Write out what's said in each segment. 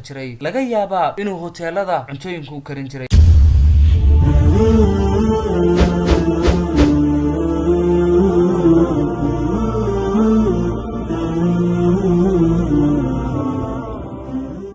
jiray laga yaabaa inuu hoteelada cuntooyinka u karin jiray.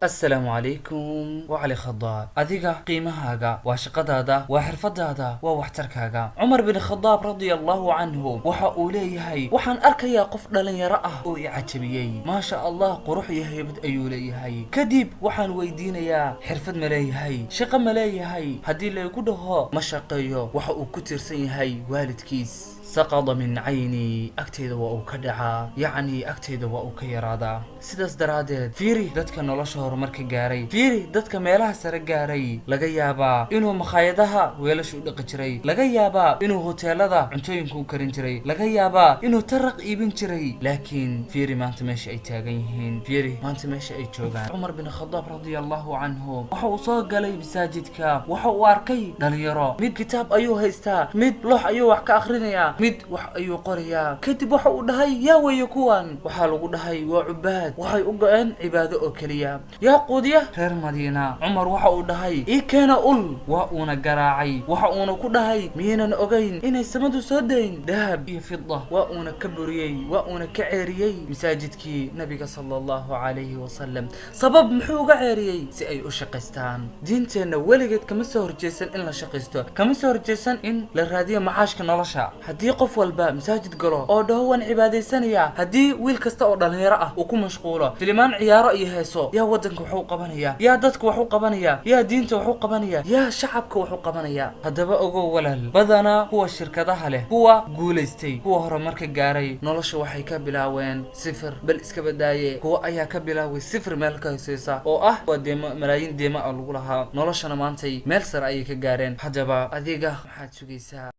السلام عليكم وعلي خضاب. أذيك قيمها وشقدادا وحرفدادا ووحتركاغا. عمر بن الخطاب رضي الله عنه وحاولي هي وحن أركيا قفل لن يرأه ويعجبيي ما شاء الله قروح يهيبت أيولي هي كديب وحن ويدين يا حرفد ملاي هي شق ملاي هي هدي اللي يقولها مشاقيو وحاو كتر سي هي والد كيس سقط من عيني أكتيد وأكدعا يعني أكتيد وأكيرادا سيداس دراديد فيري دادك نولاشا هرمارك جاري فيري دادك ميلاها سرق جاري لغا يابا إنو مخايدها ويلاشو دق جري لغا يابا إنو هوتيلادا عنتوينكو كرين جري لغا يابا إنو ترق إيبن جري لكن فيري ما انت ماشي أي تاقينهين فيري ما انت ماشي أي جوغان. عمر بن الخطاب رضي الله عنه وحو صاق لي بساجدك وحو أركي داليرو ميد كتاب أيو هيستا ميد لوح أيو وحكا أخرينيا mid wax ayuu qoriyaa kadib waxa uu dhahay yaa way kuwan waxa lagu dhahay waa ubaad waxay u go'een cibaado oo kaliya yaa qudiya reer Madiina. Umar waxa uu dhahay ii keena ul waa una garaacay waxa uuna ku dhahay miyeenan ogeyn inay samadu soo deyn dahab iyo fidda waa una ka buriyay waa una ka ceeriyay masaajidkii nabiga sallallahu alayhi wa sallam. sabab muxuu uga ceeriyay si ay u shaqeystaan diinteena weligeed kama soo horjeesan in la shaqeysto kama soo horjeesan in la raadiyo macaashka nolosha. haddii qof walba masaajid galo oo dhawan cibaadeysanaya haddii wiil kasta oo dhalinyaro ah uu ku mashquulo filimaan ciyaaro iyo heeso yaa wadanka wuxuu qabanaya yaa dadka wuxuu qabanaya yaa diinta wuxuu qabanaya yaa shacabka wuxuu qabanaya. haddaba ogow walaal badana kuwa shirkadaha leh kuwa guuleystay kuwa horumarka gaaray nolosha waxay ka bilaaween sifir bal iska badaaye kuwa ayaa ka bilaaway sifir meel ka hooseeya oo ah waa deema malaayiin deema lagu lahaa noloshana maantay meel sare ay ka gaareen. haddaba adiga maxaad sugaysaa?